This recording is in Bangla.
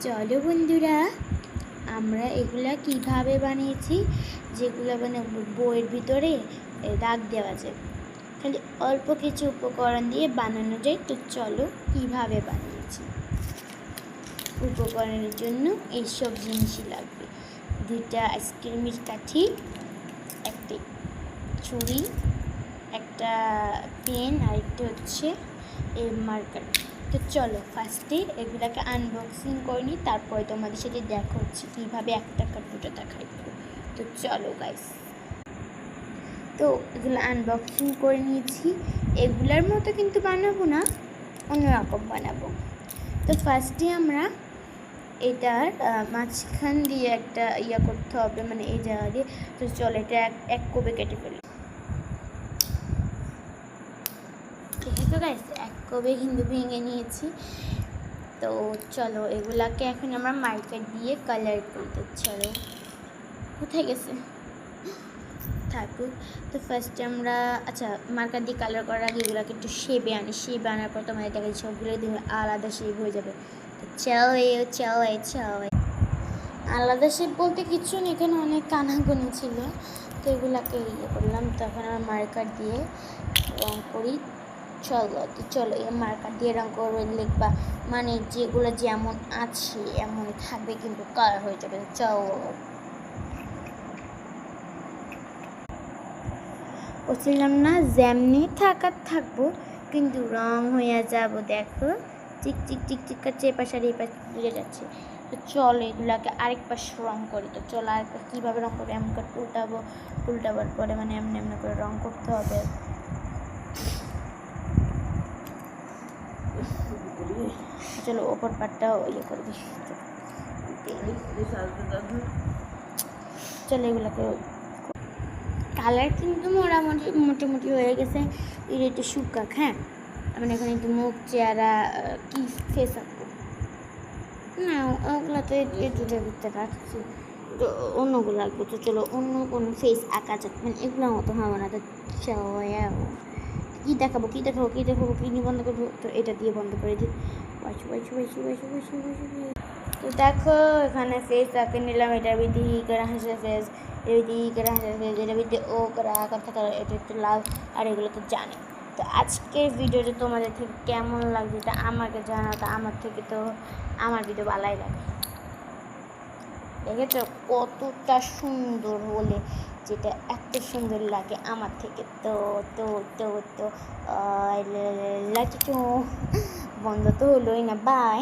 চলো বন্ধুরা, আমরা এগুলা কিভাবে বানিয়েছি, যেগুলো মানে বইয়ের ভিতরে দাগ দেওয়া যায়, খালি অল্প কিছু উপকরণ দিয়ে বানানো যায়। তো চলো কিভাবে বানিয়েছি। উপকরণের জন্য এইসব জিনিসই লাগবে: 2টা আইসক্রিমের কাঠি, একটি ছুরি, একটা পেন, আর একটা হচ্ছে মার্কার। তো চলো ফার্স্টে এগুলাকে আনবক্সিং করে নিই, তারপরে তোমাদের সাথে দেখা হচ্ছে কীভাবে একটা দুটো দেখাই। তো চলো গাইস, তো এগুলো আনবক্সিং করে নিয়েছি। এগুলার মতো কিন্তু বানাবো না, অন্যরকম বানাবো। তো ফার্স্টে আমরা এটার মাঝখান দিয়ে একটা করতে হবে, মানে এই জায়গা দিয়ে। তো চলো এটা এক কোবে কেটে ফেলি। ঠিক আছে গাইস, এক কোবে কিন্তু ভেঙে নিয়েছি। তো চলো এগুলাকে এখন আমরা মার্কার দিয়ে কালার করতে। চলো, কোথায় গেছে থাকুক। তো ফার্স্টে আমরা মার্কার দিয়ে কালার করার আগে এগুলোকে একটু শেপে আনি। শেপে আনার পর তোমাদের দেখা যাচ্ছে সবগুলো দিয়ে আলাদা শেপ হয়ে যাবে। তো চলে আলাদা শেপ বলতে কিছু নেই, এখানে অনেক কানাগুনি ছিল। তো এগুলাকে করলাম। তখন আমরা মার্কার দিয়ে রং করি। চলো এই মার্কার দিয়ে রং করবে, লিখবা মানে যেগুলো যেমন আছে এমন থাকবে, কিন্তু কালার হয়ে যাবে। চলো বলছিলাম না, যেমনি থাকবো, কিন্তু রং হয়ে যাব। দেখো চিক চিক চিক চিক করছে, এ পাশে আর এই পাশে বুঝে যাচ্ছে। তো চলো এগুলাকে আরেক পাশে রং করি। তো চলো আরেক পাশে কীভাবে রং করবো, এমন করে উল্টাবার পরে মানে এমনি এমনি করে রং করতে হবে। চলো ওপর পাটটাও করবি। চলো এগুলোকে কালার কিন্তু মোটামুটি হয়ে গেছে। এর একটু শুকাক। হ্যাঁ, মানে এখানে একটু মুখ, চেহারা, কি ফেস আঁকবো না, ওগুলো তো এটুদের ভিতরে রাখছি। তো অন্যগুলো আঁকবো। তো চলো অন্য কোনো ফেস আঁকা যাক, মানে এগুলোর মতো হবে না। তো কী দেখাবো কি নিয়ে বন্ধ করবো। তো এটা দিয়ে বন্ধ করে দিই। তো দেখো এখানে ফেস আঁকে নিলাম। এটার ভিতরে ই করে হাসে ফেস, এর ভিতরে ই করে হাসে ফেস, এটার ভিতরে ও করে আঁকা থাকে। এটা একটু লাল, আর এগুলো তো জানে। তো আজকের ভিডিওটা তোমাদের থেকে কেমন লাগছে এটা আমাকে জানাতো। আমার থেকে তো আমার ভিডিও ভালোই লাগে। দেখেছো কতটা সুন্দর হলে, যেটা এত সুন্দর লাগে আমার থেকে। তো তো তো তো বন্ধ তো হলোই না। বাই।